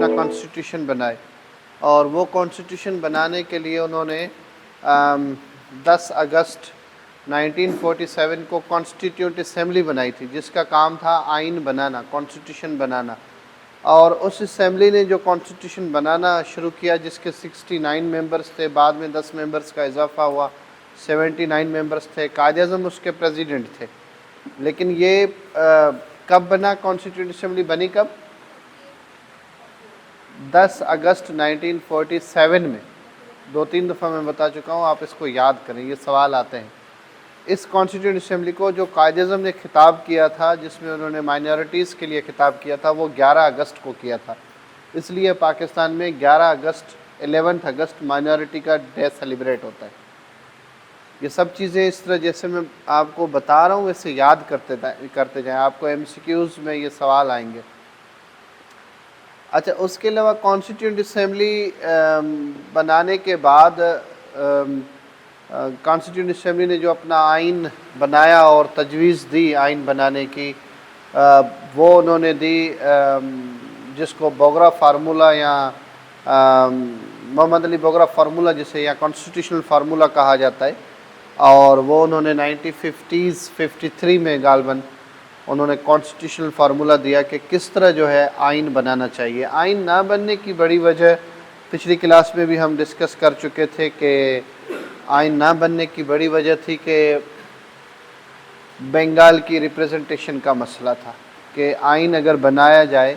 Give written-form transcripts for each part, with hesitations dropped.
اپنا کانسٹیٹیوشن بنائے، اور وہ کانسٹیٹیوشن بنانے کے لیے انہوں نے 10 اگست 1947 کو کانسٹیٹیوٹ اسمبلی بنائی تھی، جس کا کام تھا آئین بنانا، کانسٹیٹیوشن بنانا۔ اور اس اسمبلی نے جو کانسٹیٹیوشن بنانا شروع کیا، جس کے 69 ممبرز تھے، بعد میں 10 ممبرز کا اضافہ ہوا، 79 ممبرز تھے، قائد اعظم اس کے پریزیڈنٹ تھے۔ لیکن یہ کب بنا کانسٹیٹیوٹ اسمبلی؟ بنی کب؟ 10 اگست 1947 میں۔ 2-3 دفعہ میں بتا چکا ہوں، آپ اس کو یاد کریں، یہ سوال آتے ہیں۔ اس کانسٹیٹیوٹ اسمبلی کو جو قائد اعظم نے خطاب کیا تھا، جس میں انہوں نے مائنورٹیز کے لیے خطاب کیا تھا، وہ 11 اگست کو کیا تھا۔ اس لیے پاکستان میں 11 اگست مائنورٹی کا ڈے سیلیبریٹ ہوتا ہے۔ یہ سب چیزیں اس طرح جیسے میں آپ کو بتا رہا ہوں ویسے یاد کرتے جائیں، آپ کو ایم سی کیوز میں یہ سوال آئیں گے۔ اچھا، اس کے علاوہ کانسٹیٹیوٹ اسمبلی بنانے کے بعد کانسٹیٹیوٹ اسمبلی نے جو اپنا آئین بنایا اور تجویز دی آئین بنانے کی، وہ انہوں نے دی جس کو بوگرا فارمولہ یا محمد علی بوگرا فارمولہ جسے یا کانسٹیٹیوشنل فارمولہ کہا جاتا ہے، اور وہ انہوں نے 1953 میں غالباً انہوں نے کانسٹیٹیوشنل فارمولہ دیا کہ کس طرح جو ہے آئین بنانا چاہیے۔ آئین نہ بننے کی بڑی وجہ پچھلی کلاس میں بھی ہم ڈسکس کر چکے تھے کہ آئین نہ بننے کی بڑی وجہ تھی کہ بنگال کی ریپریزنٹیشن کا مسئلہ تھا کہ آئین اگر بنایا جائے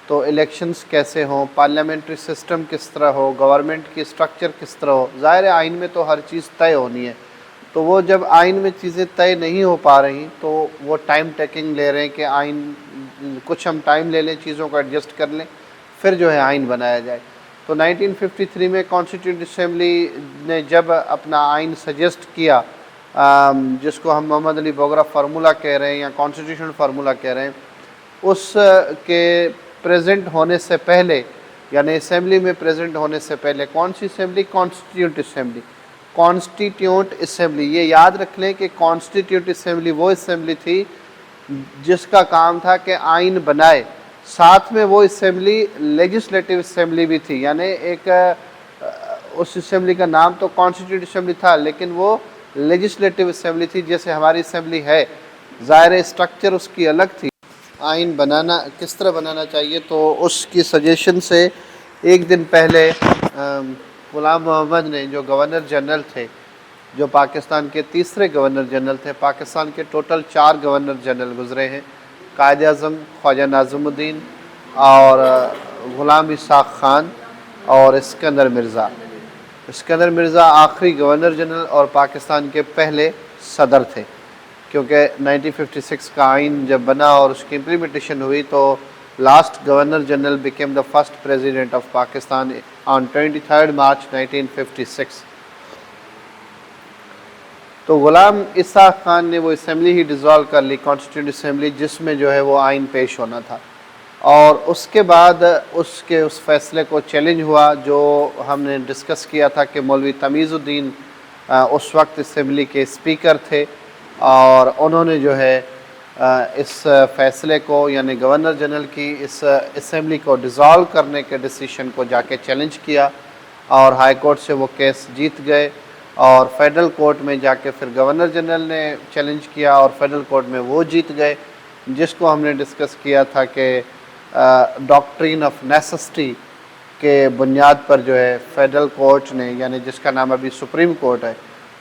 تو الیکشنز کیسے ہوں، پارلیمنٹری سسٹم کس طرح ہو، گورنمنٹ کی سٹرکچر کس طرح ہو۔ ظاہر ہے آئین میں تو ہر چیز طے ہونی ہے، تو وہ جب آئین میں چیزیں طے نہیں ہو پا رہی تو وہ ٹائم ٹیکنگ لے رہے ہیں کہ آئین کچھ ہم ٹائم لے لیں، چیزوں کو ایڈجسٹ کر لیں، پھر جو ہے آئین بنایا جائے۔ تو 1953 میں کانسٹیٹیوٹ اسمبلی نے جب اپنا آئین سجیسٹ کیا، جس کو ہم محمد علی بوگرا فارمولہ کہہ رہے ہیں یا کانسٹیٹیوشنل فارمولہ کہہ رہے ہیں، اس کے پریزنٹ ہونے سے پہلے، یعنی اسمبلی میں پریزنٹ ہونے سے پہلے، کون سی assembly? Constituent assembly. Constituent assembly, یہ یاد رکھ لیں کہ کانسٹیٹیوٹ اسمبلی وہ اسمبلی تھی جس کا کام تھا کہ آئین بنائے، ساتھ میں وہ اسمبلی لیجسلیٹو اسمبلی بھی تھی، یعنی ایک اس اسمبلی کا نام تو کانسٹیٹیوٹ اسمبلی تھا لیکن وہ لیجسلیٹو اسمبلی تھی، جیسے ہماری اسمبلی ہے، ظاہر اسٹرکچر اس کی الگ تھی۔ آئین بنانا کس طرح بنانا چاہیے، تو اس کی سجیشن سے ایک دن پہلے غلام محمد نے، جو گورنر جنرل تھے، جو پاکستان کے تیسرے گورنر جنرل تھے، پاکستان کے ٹوٹل 4 گورنر جنرل گزرے ہیں، قائد اعظم خواجہ ناظم الدین اور غلام اسحاق خان اور اسکندر مرزا۔ اسکندر مرزا آخری گورنر جنرل اور پاکستان کے پہلے صدر تھے، کیونکہ 1956 کا آئین جب بنا اور اس کی امپلیمنٹیشن ہوئی تو last governor general became the first president of Pakistan on 23rd March 1956۔ تو غلام اسحاق خان نے وہ اسمبلی ہی ڈیزالو کر لی، کانسٹیٹیوٹ اسمبلی، جس میں جو ہے وہ آئین پیش ہونا تھا، اور اس کے بعد اس فیصلے کو چیلنج ہوا، جو ہم نے ڈسکس کیا تھا کہ مولوی تمیز الدین اس وقت اسمبلی کے اسپیکر تھے، اور انہوں نے جو ہے اس فیصلے کو، یعنی گورنر جنرل کی اس اسمبلی کو ڈیزالو کرنے کے ڈیسیشن کو جا کے چیلنج کیا، اور ہائی کورٹ سے وہ کیس جیت گئے، اور فیڈرل کورٹ میں جا کے پھر گورنر جنرل نے چیلنج کیا اور فیڈرل کورٹ میں وہ جیت گئے، جس کو ہم نے ڈسکس کیا تھا کہ ڈاکٹرین آف نیسسٹی کے بنیاد پر جو ہے فیڈرل کورٹ نے، یعنی جس کا نام ابھی سپریم کورٹ ہے،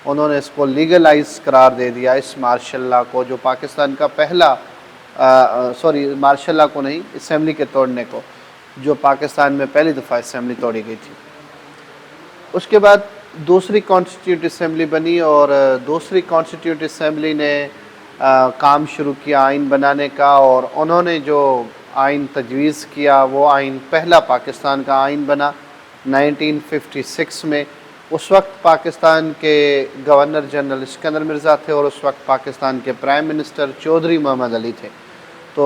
انہوں نے اس کو لیگلائز قرار دے دیا، اس مارشل لا کو، جو پاکستان کا پہلا مارشل لا کو نہیں، اسمبلی کے توڑنے کو، جو پاکستان میں پہلی دفعہ اسمبلی توڑی گئی تھی۔ اس کے بعد دوسری کانسٹیٹیوٹ اسمبلی بنی، اور دوسری کانسٹیٹیوٹ اسمبلی نے کام شروع کیا آئین بنانے کا، اور انہوں نے جو آئین تجویز کیا وہ آئین پہلا پاکستان کا آئین بنا 1956 میں۔ اس وقت پاکستان کے گورنر جنرل اسکندر مرزا تھے، اور اس وقت پاکستان کے پرائم منسٹر چودھری محمد علی تھے۔ تو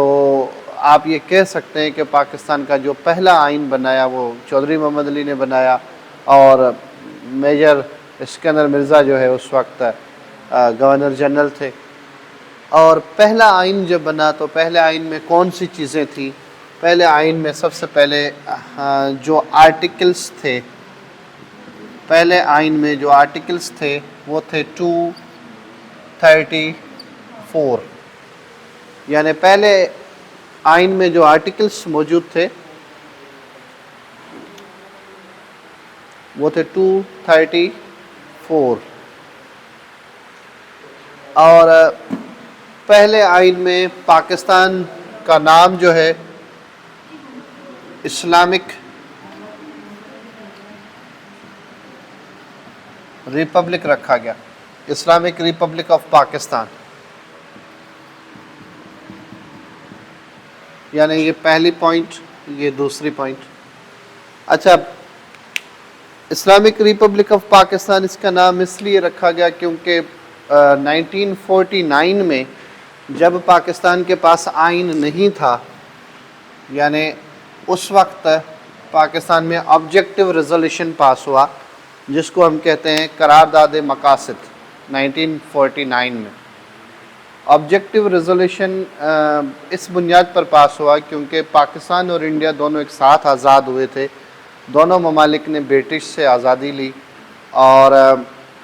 آپ یہ کہہ سکتے ہیں کہ پاکستان کا جو پہلا آئین بنایا وہ چودھری محمد علی نے بنایا، اور میجر اسکندر مرزا جو ہے اس وقت گورنر جنرل تھے۔ اور پہلا آئین جب بنا تو پہلے آئین میں کون سی چیزیں تھیں، پہلے آئین میں سب سے پہلے جو آرٹیکلز تھے، پہلے آئین میں جو آرٹیکلز تھے وہ تھے 234، یعنی پہلے آئین میں جو آرٹیکلز موجود تھے وہ تھے 234، اور پہلے آئین میں پاکستان کا نام جو ہے اسلامک ریپبلک رکھا گیا، اسلامک ریپبلک آف پاکستان، یعنی یہ پہلی پوائنٹ، یہ دوسری پوائنٹ۔ اچھا، اسلامک ریپبلک آف پاکستان اس کا نام اس لیے رکھا گیا کیونکہ 1949 میں جب پاکستان کے پاس آئین نہیں تھا، یعنی اس وقت پاکستان میں آبجیکٹیو ریزولوشن پاس ہوا جس کو ہم کہتے ہیں قرارداد مقاصد، 1949 میں آبجیکٹیو ریزولوشن اس بنیاد پر پاس ہوا کیونکہ پاکستان اور انڈیا دونوں ایک ساتھ آزاد ہوئے تھے، دونوں ممالک نے برٹش سے آزادی لی، اور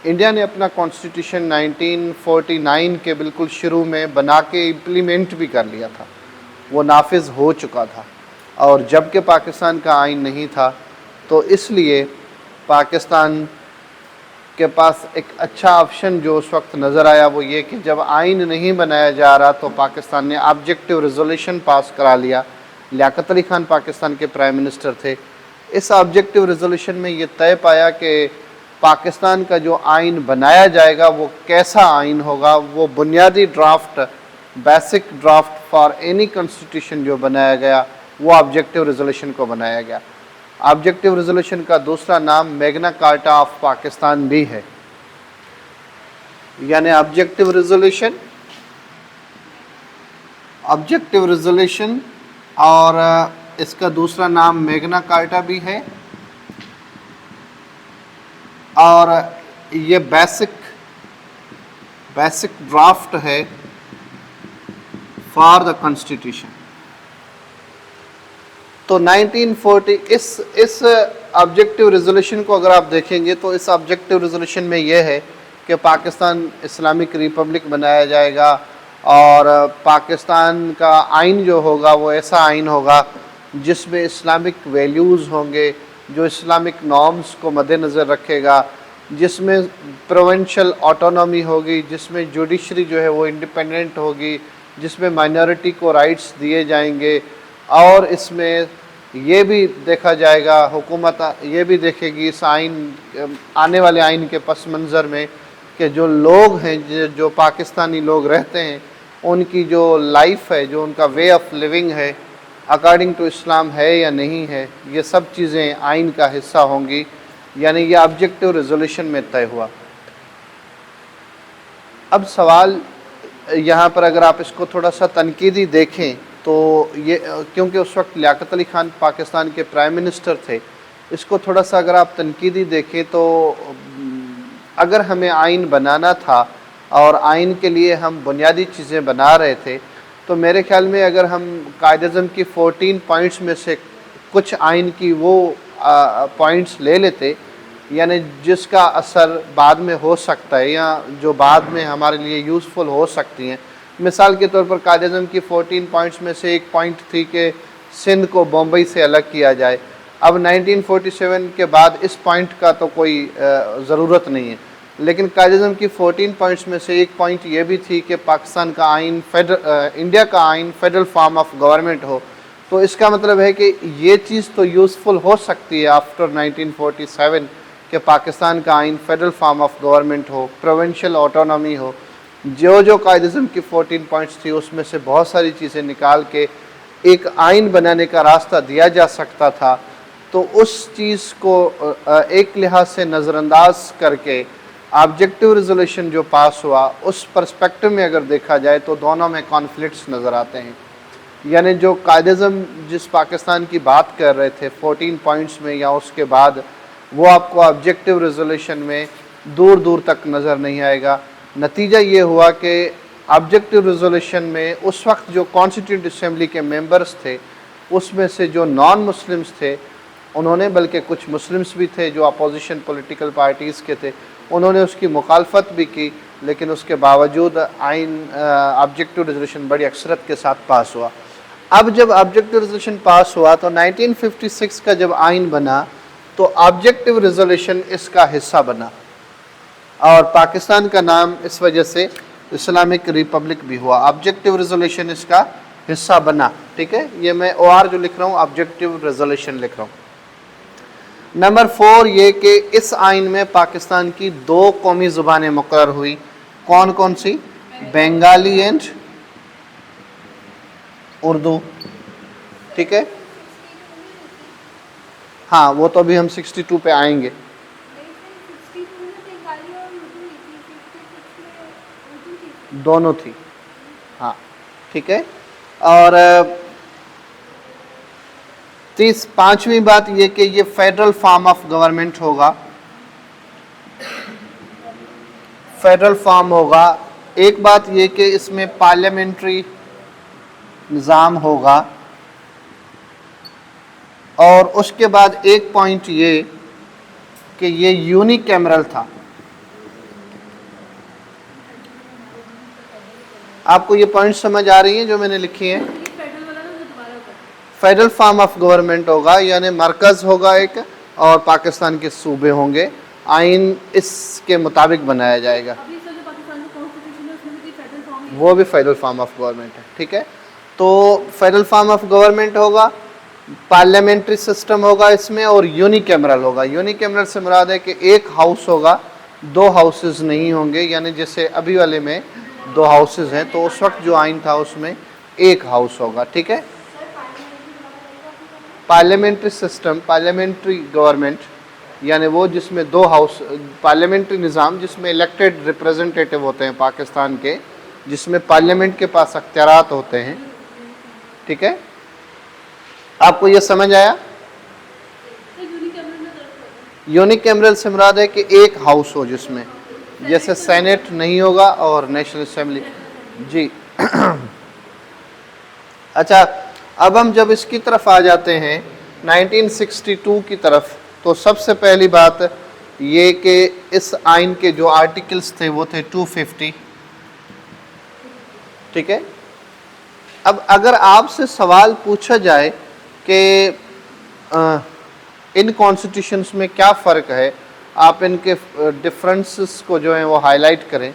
انڈیا نے اپنا کانسٹیٹیوشن 1949 کے بالکل شروع میں بنا کے امپلیمنٹ بھی کر لیا تھا، وہ نافذ ہو چکا تھا، اور جب کہ پاکستان کا آئین نہیں تھا تو اس لیے پاکستان کے پاس ایک اچھا آپشن جو اس وقت نظر آیا وہ یہ کہ جب آئین نہیں بنایا جا رہا تو پاکستان نے آبجیکٹیو ریزولوشن پاس کرا لیا۔ لیاقت علی خان پاکستان کے پرائم منسٹر تھے۔ اس آبجیکٹیو ریزولوشن میں یہ طے پایا کہ پاکستان کا جو آئین بنایا جائے گا وہ کیسا آئین ہوگا، وہ بنیادی draft, basic draft for any constitution جو بنایا گیا وہ آبجیکٹیو ریزولوشن کو بنایا گیا۔ آبجیکٹیو ریزولوشن کا دوسرا نام میگنا کارٹا آف پاکستان بھی ہے، یعنی آبجیکٹیو ریزولوشن اور اس کا دوسرا نام میگنا کارٹا بھی ہے، اور یہ بیسک ڈرافٹ ہے فار دا کانسٹیٹیوشن۔ تو 1940 اس آبجیکٹیو ریزولوشن کو اگر آپ دیکھیں گے تو اس آبجیکٹیو ریزولوشن میں یہ ہے کہ پاکستان اسلامک ریپبلک بنایا جائے گا، اور پاکستان کا آئین جو ہوگا وہ ایسا آئین ہوگا جس میں اسلامک ویلیوز ہوں گے، جو اسلامک نارمز کو مد نظر رکھے گا، جس میں پروونشل آٹونومی ہوگی، جس میں جوڈیشری جو ہے وہ انڈیپینڈنٹ ہوگی، جس میں مائنورٹی کو رائٹس دیے جائیں گے، اور اس میں یہ بھی دیکھا جائے گا، حکومت یہ بھی دیکھے گی اس آنے والے آئین کے پس منظر میں کہ جو لوگ ہیں، جو پاکستانی لوگ رہتے ہیں، ان کی جو لائف ہے، جو ان کا وے آف لیونگ ہے، اکارڈنگ ٹو اسلام ہے یا نہیں ہے، یہ سب چیزیں آئین کا حصہ ہوں گی، یعنی یہ آبجیکٹیو ریزولوشن میں طے ہوا۔ اب سوال یہاں پر اگر آپ اس کو تھوڑا سا تنقیدی دیکھیں تو یہ کیونکہ اس وقت لیاقت علی خان پاکستان کے پرائم منسٹر تھے، اس کو تھوڑا سا اگر آپ تنقیدی دیکھیں تو اگر ہمیں آئین بنانا تھا اور آئین کے لیے ہم بنیادی چیزیں بنا رہے تھے تو میرے خیال میں اگر ہم قائد اعظم کی 14 پوائنٹس میں سے کچھ آئین کی وہ پوائنٹس لے لیتے، یعنی جس کا اثر بعد میں ہو سکتا ہے یا جو بعد میں ہمارے لیے یوزفل ہو سکتی ہیں۔ مثال کے طور پر قائد اعظم کی 14 پوائنٹس میں سے ایک پوائنٹ تھی کہ سندھ کو بمبئی سے الگ کیا جائے۔ اب 1947 کے بعد اس پوائنٹ کا تو کوئی ضرورت نہیں ہے، لیکن قائد اعظم کی 14 پوائنٹس میں سے ایک پوائنٹ یہ بھی تھی کہ پاکستان کا آئین انڈیا کا آئین فیڈرل فارم آف گورنمنٹ ہو، تو اس کا مطلب ہے کہ یہ چیز تو یوزفل ہو سکتی ہے آفٹر 1947 کہ پاکستان کا آئین فیڈرل فارم آف گورنمنٹ ہو، پروونشل آٹونومی ہو۔ جو قائد اعظم کی 14 پوائنٹس تھی اس میں سے بہت ساری چیزیں نکال کے ایک آئین بنانے کا راستہ دیا جا سکتا تھا، تو اس چیز کو ایک لحاظ سے نظر انداز کر کے آبجیکٹیو ریزولوشن جو پاس ہوا اس پرسپیکٹو میں اگر دیکھا جائے تو دونوں میں کانفلکٹس نظر آتے ہیں، یعنی جو قائد اعظم جس پاکستان کی بات کر رہے تھے 14 پوائنٹس میں یا اس کے بعد، وہ آپ کو آبجیکٹیو ریزولوشن میں دور دور تک نظر نہیں آئے گا۔ نتیجہ یہ ہوا کہ آبجیکٹیو ریزولوشن میں اس وقت جو کانسٹیٹیوئنٹ اسمبلی کے ممبرز تھے اس میں سے جو نان مسلمس تھے انہوں نے، بلکہ کچھ مسلمس بھی تھے جو اپوزیشن پولیٹیکل پارٹیز کے تھے، انہوں نے اس کی مخالفت بھی کی، لیکن اس کے باوجود آئین آبجیکٹو ریزولوشن بڑی اکثرت کے ساتھ پاس ہوا۔ اب جب آبجیکٹو ریزولوشن پاس ہوا تو 1956 کا جب آئین بنا تو آبجیکٹو ریزولوشن اس کا حصہ بنا، اور پاکستان کا نام اس وجہ سے اسلامک ریپبلک بھی ہوا۔ آبجیکٹو ریزولوشن اس کا حصہ بنا، ٹھیک ہے، یہ میں او آر جو لکھ رہا ہوں آبجیکٹو ریزولوشن لکھ رہا ہوں۔ نمبر 4 یہ کہ اس آئین میں پاکستان کی 2 قومی زبانیں مقرر ہوئی، کون کون سی؟ بنگالی اینڈ اردو، ٹھیک ہے، ہاں وہ تو ابھی ہم 62 پہ آئیں گے۔ دونوں تھی، ہاں ٹھیک ہے۔ اور 5ویں بات یہ کہ یہ فیڈرل فارم آف گورنمنٹ ہوگا، فیڈرل فارم ہوگا۔ ایک بات یہ کہ اس میں پارلیمنٹری نظام ہوگا، اور اس کے بعد ایک پوائنٹ یہ کہ یہ یونی کیمرل تھا۔ آپ کو یہ پوائنٹ سمجھ آ رہی ہیں جو میں نے لکھی ہیں؟ فیڈرل فارم آف گورنمنٹ ہوگا، یعنی مرکز ہوگا ایک اور پاکستان کے صوبے ہوں گے، آئین اس کے مطابق بنایا جائے گا، وہ بھی فیڈرل فارم آف گورنمنٹ ہے، ٹھیک ہے۔ تو فیڈرل فارم آف گورنمنٹ ہوگا، پارلیمنٹری سسٹم ہوگا اس میں، اور یونی کیمرل ہوگا۔ یونی کیمرل سے مراد ہے کہ ایک ہاؤس ہوگا، 2 ہاؤسز نہیں ہوں گے، یعنی جیسے ابھی والے میں 2 ہاؤسز ہیں، تو اس وقت جو آئین تھا اس میں ایک ہاؤس ہوگا، ٹھیک ہے۔ پارلیمنٹری سسٹم، پارلیمنٹری گورنمنٹ، یعنی وہ جس میں 2 ہاؤس، پارلیمنٹری نظام جس میں الیکٹڈ ریپریزنٹیٹو ہوتے ہیں پاکستان کے، جس میں پارلیمنٹ کے پاس اختیارات ہوتے ہیں، ٹھیک ہے۔ آپ کو یہ سمجھ آیا؟ یونی کیمرل سے مراد ہے کہ ایک ہاؤس ہو جس میں، جیسے سینٹ نہیں ہوگا اور نیشنل اسمبلی، جی۔ اچھا، اب ہم جب اس کی طرف آ جاتے ہیں 1962 کی طرف، تو سب سے پہلی بات یہ کہ اس آئین کے جو آرٹیکلز تھے وہ تھے 250، ٹھیک ہے۔ اب اگر آپ سے سوال پوچھا جائے کہ ان کانسٹیٹیوشنز میں کیا فرق ہے، آپ ان کے ڈفرنسز کو جو ہیں وہ ہائی لائٹ کریں،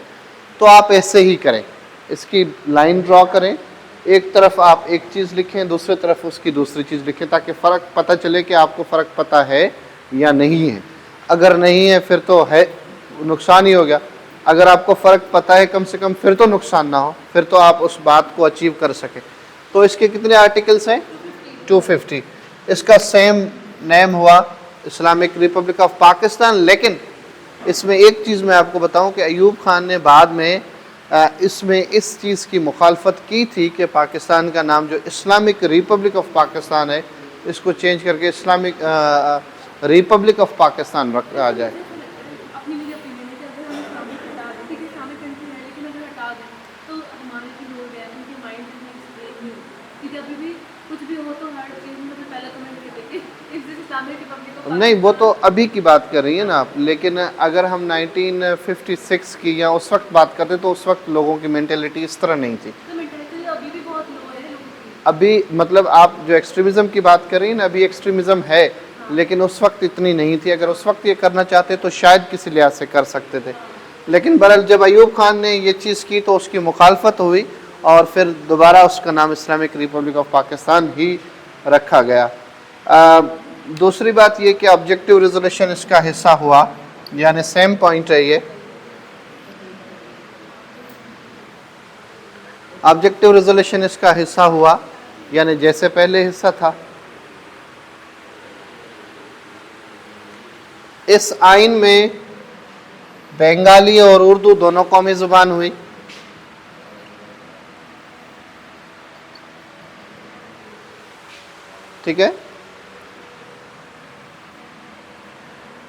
تو آپ ایسے ہی کریں، اس کی لائن ڈرا کریں، ایک طرف آپ ایک چیز لکھیں، دوسری طرف اس کی دوسری چیز لکھیں، تاکہ فرق پتہ چلے کہ آپ کو فرق پتہ ہے یا نہیں ہے۔ اگر نہیں ہے پھر تو ہے نقصان ہی ہو گیا، اگر آپ کو فرق پتہ ہے کم سے کم پھر تو نقصان نہ ہو، پھر تو آپ اس بات کو اچیو کر سکیں۔ تو اس کے کتنے آرٹیکلز ہیں؟ 250۔ اس کا سیم نیم ہوا اسلامک ریپبلک آف پاکستان، لیکن اس میں ایک چیز میں آپ کو بتاؤں کہ ایوب خان نے بعد میں اس میں اس چیز کی مخالفت کی تھی کہ پاکستان کا نام جو اسلامک ریپبلک آف پاکستان ہے اس کو چینج کر کے اسلامک ریپبلک آف پاکستان رکھا جائے۔ نہیں، وہ تو ابھی کی بات کر رہی ہیں نا آپ، لیکن اگر ہم 1956 کی یا اس وقت بات کرتے تو اس وقت لوگوں کی مینٹلٹی اس طرح نہیں تھی۔ ابھی مطلب آپ جو ایکسٹریمزم کی بات کر رہی ہیں نا، ابھی ایکسٹریمزم ہے، لیکن اس وقت اتنی نہیں تھی۔ اگر اس وقت یہ کرنا چاہتے تو شاید کسی لحاظ سے کر سکتے تھے، لیکن بہرحال جب ایوب خان نے یہ چیز کی تو اس کی مخالفت ہوئی، اور پھر دوبارہ اس کا نام اسلامک ریپبلک آف پاکستان ہی رکھا گیا۔ دوسری بات یہ کہ آبجیکٹو ریزولوشن اس کا حصہ ہوا، یعنی سیم پوائنٹ ہے یہ، آبجیکٹو ریزولوشن اس کا حصہ ہوا، یعنی جیسے پہلے حصہ تھا۔ اس آئین میں بنگالی اور اردو دونوں قومی زبان ہوئی، ٹھیک ہے۔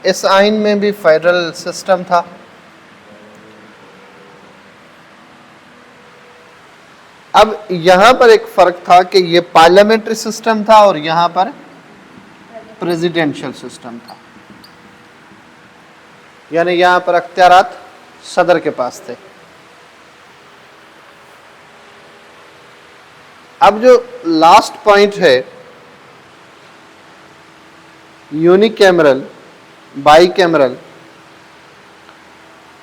اس آئین میں بھی فیڈرل سسٹم تھا۔ اب یہاں پر ایک فرق تھا کہ یہ پارلیمنٹری سسٹم تھا اور یہاں پر پریزیڈنشل سسٹم تھا، یعنی یہاں پر اختیارات صدر کے پاس تھے. اب جو لاسٹ پوائنٹ ہے uni cameral by cameral,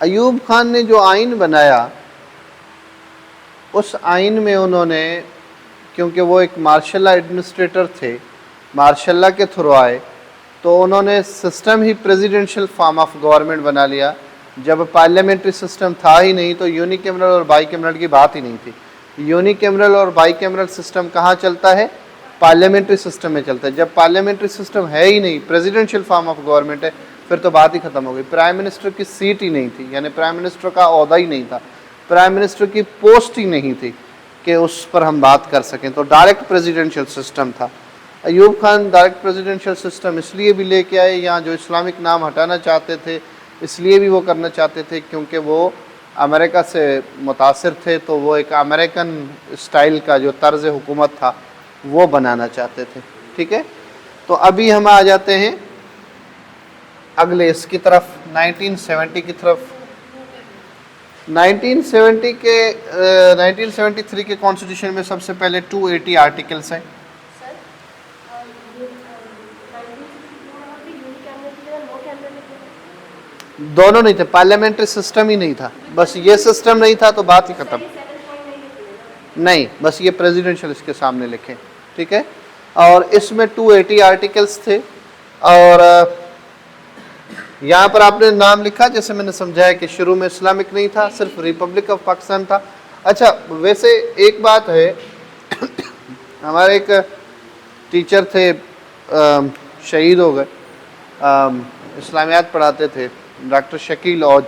Ayub Khan نے جو آئین بنایا اس آئین میں انہوں نے، کیونکہ وہ ایک مارشل لا ایڈمنسٹریٹر تھے، مارشل لا کے تھرو آئے، تو انہوں نے system he presidential form of government بنا لیا. جب پارلیمنٹری سسٹم تھا ہی نہیں تو یونی کیمرل اور بائی کیمرل کی بات ہی نہیں تھی. یونی کیمرل اور بائی کیمرل سسٹم کہاں چلتا ہے؟ پارلیمنٹری سسٹم میں چلتا ہے. جب پارلیمنٹری سسٹم ہے ہی نہیں، پریزیڈنشل فارم آف گورنمنٹ ہے، پھر تو بات ہی ختم ہو گئی. پرائم منسٹر کی سیٹ ہی نہیں تھی، یعنی پرائم منسٹر کا عہدہ ہی نہیں تھا، پرائم منسٹر کی پوسٹ ہی نہیں تھی کہ اس پر ہم بات کر سکیں. تو ڈائریکٹ پریزیڈنشل سسٹم تھا. Ayub Khan direct presidential system اس لیے بھی لے کے آئے، یہاں جو اسلامک نام ہٹانا چاہتے تھے اس لیے بھی وہ کرنا چاہتے تھے کیونکہ وہ امریکہ سے متاثر تھے، تو وہ ایک امریکن اسٹائل کا جو طرز حکومت تھا وہ بنانا چاہتے تھے. ٹھیک ہے، تو ابھی ہم آ جاتے ہیں اگلے اس کی طرف، 1970 کی طرف. 1973 کے کانسٹیٹیوشن میں سب سے پہلے 280 آرٹیکلس ہیں. دونوں نہیں تھے، پارلیمنٹری سسٹم ہی نہیں تھا، بس یہ سسٹم نہیں تھا تو بات ہی ختم. نہیں، بس یہ پریزیڈنشل اس کے سامنے لکھیں. ٹھیک ہے، اور اس میں 280 آرٹیکلس تھے. اور یہاں پر آپ نے نام لکھا جیسے میں نے سمجھایا کہ شروع میں اسلامک نہیں تھا، صرف ریپبلک آف پاکستان تھا. اچھا، ویسے ایک بات ہے، ہمارے ایک ٹیچر تھے شہید ہو گئے، اسلامیات پڑھاتے تھے، ڈاکٹر شکیل اوج.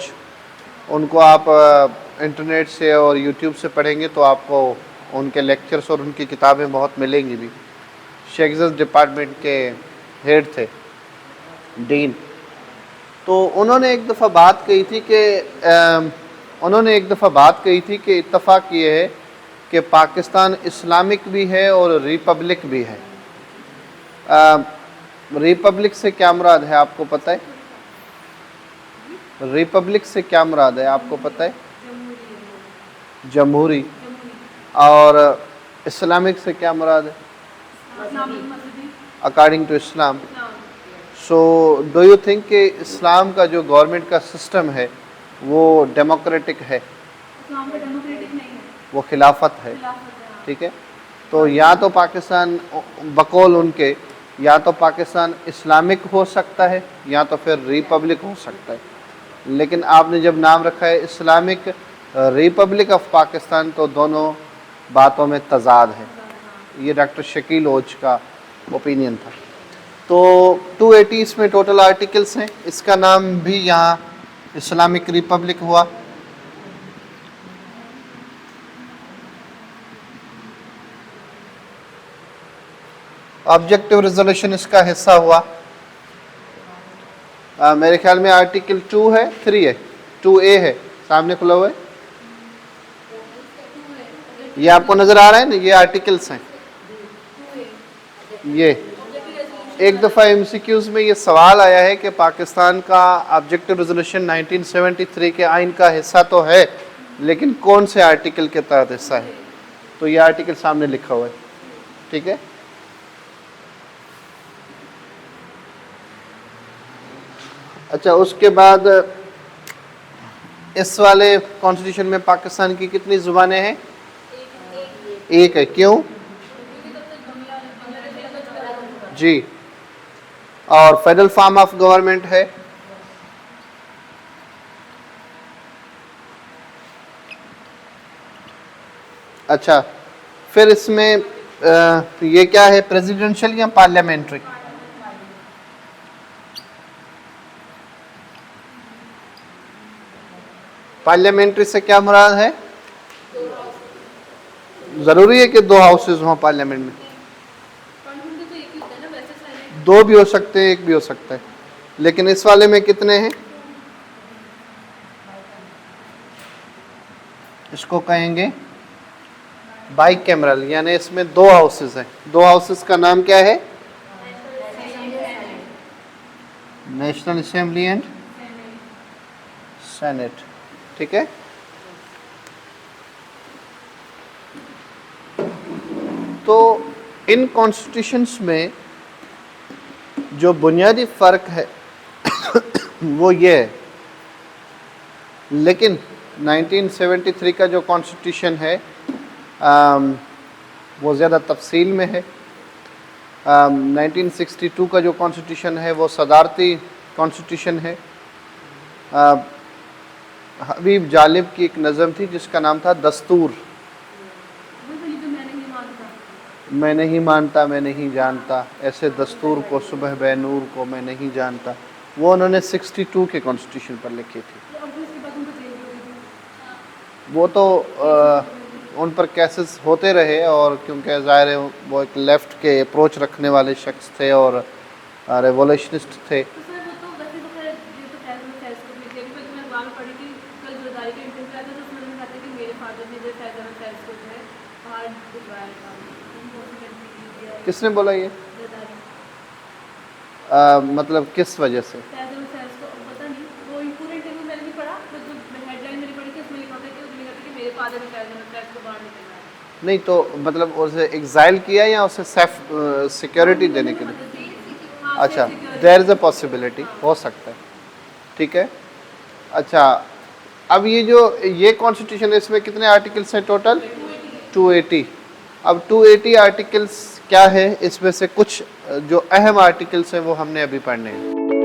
ان کو آپ انٹرنیٹ سے اور یوٹیوب سے پڑھیں گے تو آپ کو ان کے لیکچرز اور ان کی کتابیں بہت ملیں گی بھی. شیکسز ڈپارٹمنٹ کے ہیڈ تھے، ڈین. تو انہوں نے ایک دفعہ بات کہی تھی کہ اتفاق یہ ہے کہ پاکستان اسلامک بھی ہے اور ریپبلک بھی ہے. ریپبلک سے کیا مراد ہے آپ کو پتہ ہے؟ ریپبلک سے کیا مراد ہے آپ کو پتہ ہے؟ جمہوری. اور اسلامک سے کیا مراد ہے؟ According to Islam. So do you think کہ اسلام کا جو گورنمنٹ کا سسٹم ہے وہ ڈیموکریٹک ہے؟ وہ خلافت ہے. ٹھیک ہے، تو یا تو پاکستان بقول ان کے یا تو پاکستان اسلامک ہو سکتا ہے یا تو پھر ریپبلک ہو سکتا ہے. لیکن آپ نے جب نام رکھا ہے اسلامک ریپبلک آف پاکستان تو دونوں باتوں میں تضاد ہے. یہ ڈاکٹر شکیل اوج کا اوپینین تھا. تو 280 اس میں ٹوٹل آرٹیکلس ہیں. اس کا نام بھی یہاں اسلامک ریپبلک ہوا. آبجیکٹو ریزولوشن اس کا حصہ ہوا. میرے خیال میں آرٹیکل 2 ہے، 3 ہے، 2A ہے، سامنے کھلا ہوا ہے. یہ آپ کو نظر آ رہا ہے نا، یہ آرٹیکلس ہیں. یہ ایک دفعہ MCQs میں یہ سوال آیا ہے کہ پاکستان کا آبجیکٹو ریزولوشن 1973 کے آئین کا حصہ تو ہے لیکن کون سے آرٹیکل کے تحت حصہ ہے؟ تو یہ آرٹیکل سامنے لکھا ہوا ہے. ٹھیک ہے، اچھا اس کے بعد اس والے کانسٹیٹیوشن میں پاکستان کی کتنی زبانیں ہیں؟ ایک ہے. کیوں؟ جی. اور فیڈرل فارم آف گورنمنٹ ہے. اچھا، پھر اس میں یہ کیا ہے، پریزیڈنشل یا پارلیمنٹری؟ پارلیمنٹری سے کیا مراد ہے؟ ضروری ہے کہ 2 ہاؤسز ہوں پارلیمنٹ میں؟ 2 بھی ہو سکتے ہیں، 1 بھی ہو سکتا ہے. لیکن اس والے میں کتنے ہیں؟ اس کو کہیں گے بائی کیمرل یعنی اس میں دو ہاؤسز ہیں. دو ہاؤسز کا نام کیا ہے؟ National assembly and senate. ٹھیک ہے. تو ان کانسٹیٹیوشنس میں جو بنیادی فرق ہے وہ یہ ہے. لیکن 1973 کا جو کانسٹیٹیوشن ہے وہ زیادہ تفصیل میں ہے. 1962 کا جو کانسٹیٹیوشن ہے وہ صدارتی کانسٹیٹیوشن ہے. حبیب جالب کی ایک نظم تھی جس کا نام تھا دستور. میں نہیں مانتا میں نہیں جانتا ایسے دستور کو صبح بے نور کو میں نہیں جانتا. وہ انہوں نے 62 کے کانسٹیٹیوشن پر لکھی تھی. وہ تو ان پر کیسز ہوتے رہے اور کیونکہ ظاہر ہے وہ ایک لیفٹ کے اپروچ رکھنے والے شخص تھے اور ریولیوشنسٹ تھے. کس نے بولا یہ؟ مطلب کس وجہ سے؟ نہیں تو مطلب اسے ایگزائل کیا یا اسے سیف سیکیورٹی دینے کے لیے؟ اچھا دیر از اے پاسبلٹی، ہو سکتا ہے. ٹھیک ہے. اچھا اب یہ جو یہ کانسٹیٹیوشن ہے اس میں کتنے آرٹیکلس ہیں ٹوٹل؟ 280. اب 280 آرٹیکلس کیا ہے؟ اس میں سے کچھ جو اہم آرٹیکلس ہیں وہ ہم نے ابھی پڑھنے ہیں.